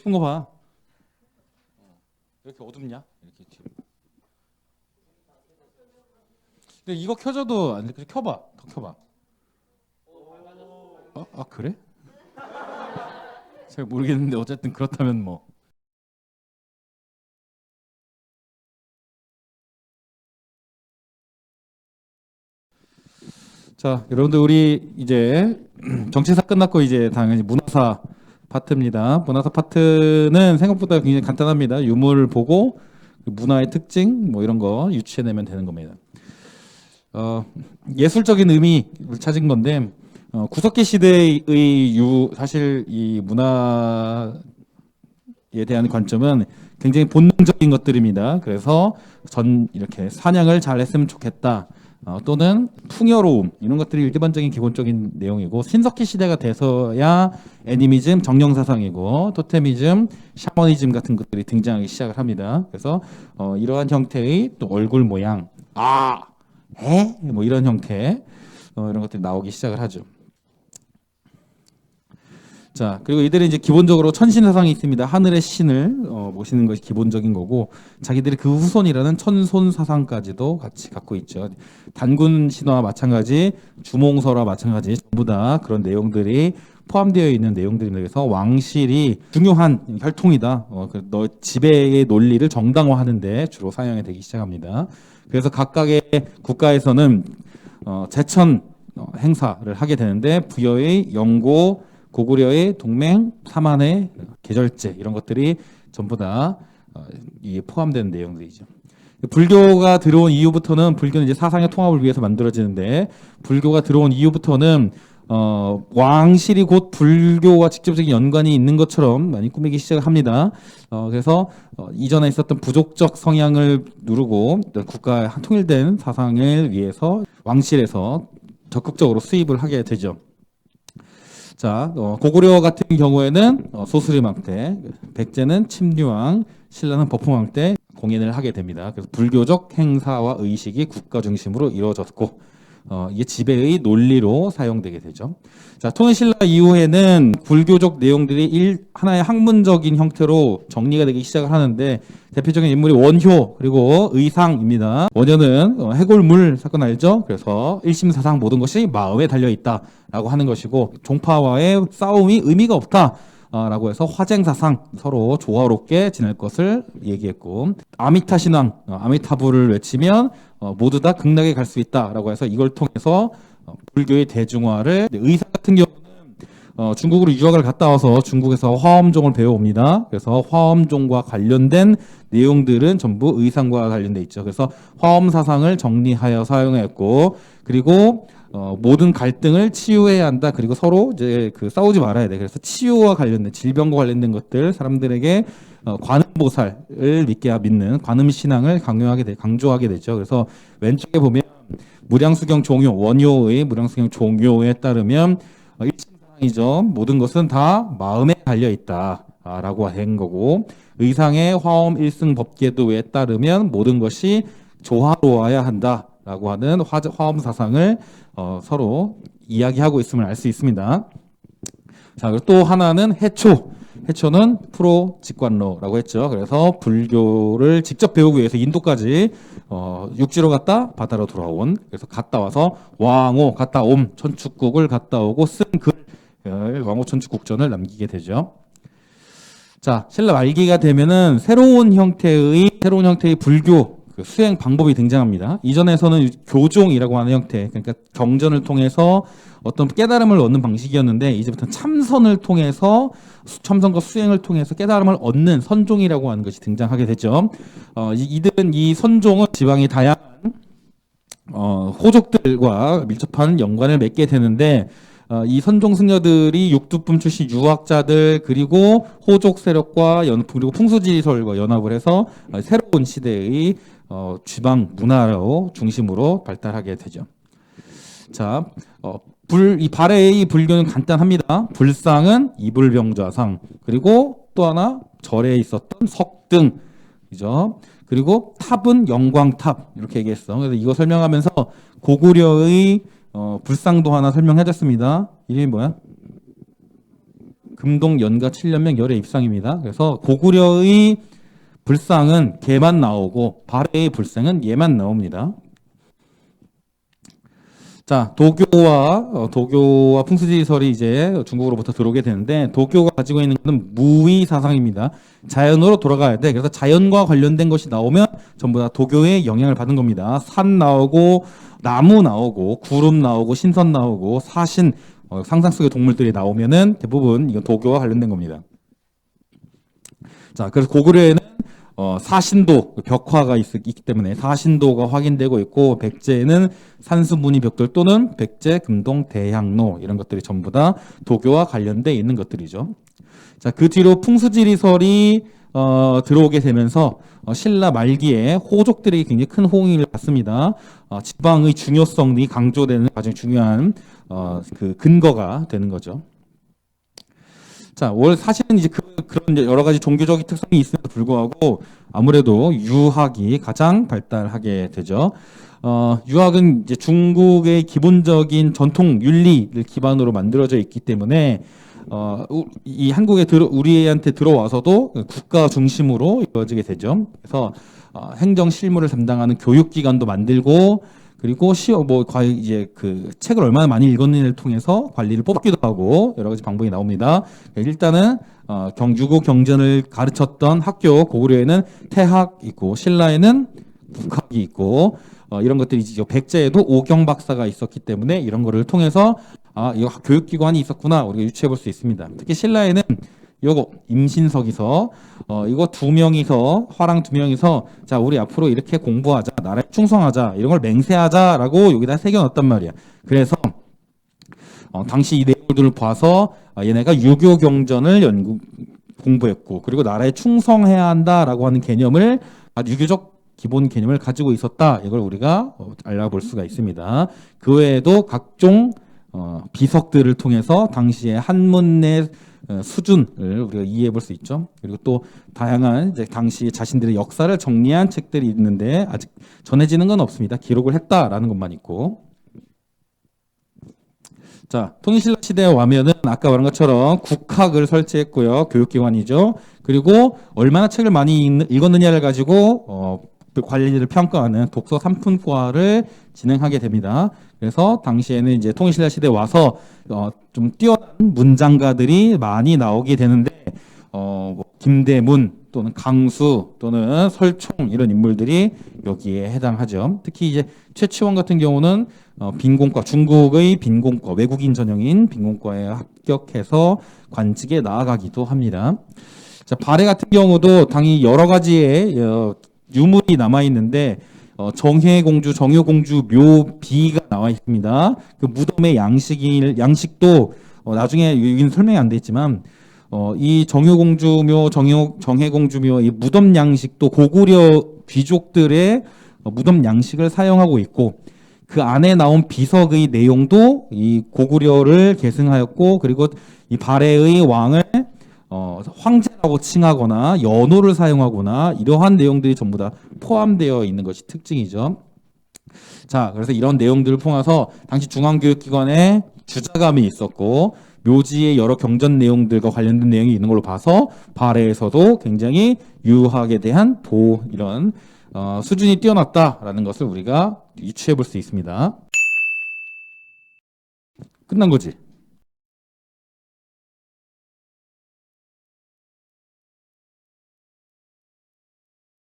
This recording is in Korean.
싶은 거 봐. 왜 이렇게 어둡냐? 이렇게 뒤로. 근데 이거 켜져도 안 돼. 켜봐. 더 켜봐. 아 그래? 잘 모르겠는데 어쨌든 그렇다면 뭐. 자, 여러분들 우리 이제 정치사 끝났고 이제 당연히 문화사 파트입니다. 문화사 파트는 생각보다 굉장히 간단합니다. 유물을 보고 그 문화의 특징 뭐 이런 거 유추해내면 되는 겁니다. 예술적인 의미를 찾은 건데 구석기 시대의 사실 이 문화에 대한 관점은 굉장히 본능적인 것들입니다. 그래서 전 이렇게 사냥을 잘 했으면 좋겠다. 또는 풍요로움 이런 것들이 일반적인 기본적인 내용이고 신석기 시대가 돼서야 애니미즘, 정령사상이고 토테미즘, 샤머니즘 같은 것들이 등장하기 시작을 합니다. 그래서 이러한 형태의 또 얼굴 모양, 뭐 이런 형태 이런 것들이 나오기 시작을 하죠. 자, 그리고 이들은 이제 기본적으로 천신 사상이 있습니다. 하늘의 신을 모시는 것이 기본적인 거고 자기들이 그 후손이라는 천손 사상까지도 같이 갖고 있죠. 단군 신화와 마찬가지, 주몽설화 마찬가지 전부 다 그런 내용들이 포함되어 있는 내용들입니다. 그래서 왕실이 중요한 혈통이다. 너 지배의 논리를 정당화하는데 주로 사용이 되기 시작합니다. 그래서 각각의 국가에서는 제천 행사를 하게 되는데 부여의 영고 고구려의 동맹, 사만의 계절제 이런 것들이 전부 다 포함된 내용들이죠. 불교가 들어온 이후부터는 불교는 이제 사상의 통합을 위해서 만들어지는데 불교가 들어온 이후부터는 왕실이 곧 불교와 직접적인 연관이 있는 것처럼 많이 꾸미기 시작을 합니다. 그래서 이전에 있었던 부족적 성향을 누르고 국가의 통일된 사상을 위해서 왕실에서 적극적으로 수입을 하게 되죠. 자, 고구려 같은 경우에는 소수림왕 때, 백제는 침류왕, 신라는 법흥왕 때 공연을 하게 됩니다. 그래서 불교적 행사와 의식이 국가 중심으로 이루어졌고, 이게 지배의 논리로 사용되게 되죠. 자, 통일신라 이후에는 불교적 내용들이 하나의 학문적인 형태로 정리가 되기 시작을 하는데 대표적인 인물이 원효 그리고 의상입니다. 원효는 해골물 사건 알죠? 그래서 일심사상 모든 것이 마음에 달려있다라고 하는 것이고 종파와의 싸움이 의미가 없다. 라고 해서 화쟁사상 서로 조화롭게 지낼 것을 얘기했고 아미타 신앙 아미타불을 외치면 모두 다 극락에 갈 수 있다라고 해서 이걸 통해서 불교의 대중화를 의상 같은 경우는 중국으로 유학을 갔다 와서 중국에서 화엄종을 배워옵니다. 그래서 화엄종과 관련된 내용들은 전부 의상과 관련돼 있죠. 그래서 화엄 사상을 정리하여 사용했고 그리고 모든 갈등을 치유해야 한다. 그리고 서로 이제 싸우지 말아야 돼. 그래서 치유와 관련된 질병과 관련된 것들 사람들에게 관음보살을 믿는 관음 신앙을 강조하게 되죠. 그래서 왼쪽에 보면 무량수경 종요 원효의 무량수경 종요에 따르면 일심사상이죠. 모든 것은 다 마음에 달려 있다라고 된 거고 의상의 화엄 일승 법계도에 따르면 모든 것이 조화로워야 한다. 라고 하는 화엄 사상을 서로 이야기하고 있음을 알 수 있습니다. 자, 그리고 또 하나는 해초. 해초는 프로 직관로라고 했죠. 그래서 불교를 직접 배우기 위해서 인도까지 육지로 갔다 바다로 돌아온. 그래서 갔다 와서 왕호 갔다 옴 천축국을 갔다 오고 쓴 글 왕호 천축국전을 남기게 되죠. 자, 신라 말기가 되면은 새로운 형태의 불교 수행 방법이 등장합니다. 이전에서는 교종이라고 하는 형태, 그러니까 경전을 통해서 어떤 깨달음을 얻는 방식이었는데 이제부터는 참선을 통해서 참선과 수행을 통해서 깨달음을 얻는 선종이라고 하는 것이 등장하게 되죠. 이들은 이 선종은 지방이 다양한 호족들과 밀접한 연관을 맺게 되는데 이 선종 승려들이 육두품 출신 유학자들 그리고 호족 세력과 그리고 풍수지리설과 연합을 해서 새로운 시대의 지방 문화로 중심으로 발달하게 되죠. 자, 이 발해의 불교는 간단합니다. 불상은 이불병좌상 그리고 또 하나 절에 있었던 석등이죠. 그리고 탑은 영광탑 이렇게 얘기했어. 그래서 이거 설명하면서 고구려의 불상도 하나 설명해줬습니다. 이름이 뭐야? 금동 연가 7년명 열의 입상입니다. 그래서 고구려의 불상은 걔만 나오고 발해의 불상은 얘만 나옵니다. 자, 도교와 풍수지리설이 이제 중국으로부터 들어오게 되는데, 도교가 가지고 있는 것은 무의 사상입니다. 자연으로 돌아가야 돼. 그래서 자연과 관련된 것이 나오면 전부 다 도교의 영향을 받은 겁니다. 산 나오고 나무 나오고 구름 나오고 신선 나오고 사신, 상상 속의 동물들이 나오면은 대부분 이건 도교와 관련된 겁니다. 자, 그래서 고구려에는 사신도 벽화가 있기 때문에 사신도가 확인되고 있고, 백제에는 산수무늬 벽돌 또는 백제 금동 대향로, 이런 것들이 전부 다 도교와 관련돼 있는 것들이죠. 자, 그 뒤로 풍수지리설이 들어오게 되면서 신라 말기에 호족들이 굉장히 큰 호응을 받습니다. 지방의 중요성이 강조되는 가장 중요한 그 근거가 되는 거죠. 자, 사실은 이제 그런 여러 가지 종교적인 특성이 있음에도 불구하고 아무래도 유학이 가장 발달하게 되죠. 유학은 이제 중국의 기본적인 전통 윤리를 기반으로 만들어져 있기 때문에 이 한국에 우리한테 들어와서도 국가 중심으로 이루어지게 되죠. 그래서 행정 실무를 담당하는 교육기관도 만들고, 그리고 이제 그 책을 얼마나 많이 읽었느냐를 통해서 관리를 뽑기도 하고 여러 가지 방법이 나옵니다. 일단은 유고 경전을 가르쳤던 학교, 고구려에는 태학 있고 신라에는 국학이 있고, 이런 것들이 이제 백제에도 오경 박사가 있었기 때문에 이런 거를 통해서 이거 교육기관이 있었구나 우리가 유추해 볼 수 있습니다. 특히 신라에는 요거 임신석에서 이거 화랑 두 명이서 자, 우리 앞으로 이렇게 공부하자, 나라에 충성하자, 이런 걸 맹세하자라고 여기다 새겨놨단 말이야. 그래서 당시 이 내용들을 봐서 얘네가 유교 경전을 공부했고, 그리고 나라에 충성해야 한다라고 하는 개념을, 유교적 기본 개념을 가지고 있었다, 이걸 우리가 알아볼 수가 있습니다. 그 외에도 각종 비석들을 통해서 당시의 한문의 수준을 우리가 이해해 볼 수 있죠. 그리고 또 다양한 이제 당시 자신들의 역사를 정리한 책들이 있는데 아직 전해지는 건 없습니다. 기록을 했다라는 것만 있고. 자, 통일신라 시대에 와면은 아까 말한 것처럼 국학을 설치했고요. 교육기관이죠. 그리고 얼마나 책을 많이 읽었느냐를 가지고 관리를 평가하는 독서 삼품과를 진행하게 됩니다. 그래서 당시에는 이제 통일신라 시대에 와서 좀 뛰어난 문장가들이 많이 나오게 되는데, 김대문 또는 강수 또는 설총, 이런 인물들이 여기에 해당하죠. 특히 이제 최치원 같은 경우는 빈공과, 중국의 빈공과, 외국인 전형인 빈공과에 합격해서 관직에 나아가기도 합니다. 자, 발해 같은 경우도 당연히 여러 가지의 유물이 남아 있는데, 정효공주 묘비가 나와 있습니다. 그 무덤의 양식도 나중에 여기는 설명이 안 돼 있지만, 이 정효공주 묘 이 무덤 양식도 고구려 귀족들의 무덤 양식을 사용하고 있고, 그 안에 나온 비석의 내용도 이 고구려를 계승하였고, 그리고 이 발해의 왕을 황제라고 칭하거나 연호를 사용하거나 이러한 내용들이 전부 다 포함되어 있는 것이 특징이죠. 자, 그래서 이런 내용들을 통해서 당시 중앙교육기관에 주자감이 있었고, 묘지의 여러 경전 내용들과 관련된 내용이 있는 걸로 봐서 발해에서도 굉장히 유학에 대한 이런 수준이 뛰어났다라는 것을 우리가 유추해 볼 수 있습니다. 끝난 거지?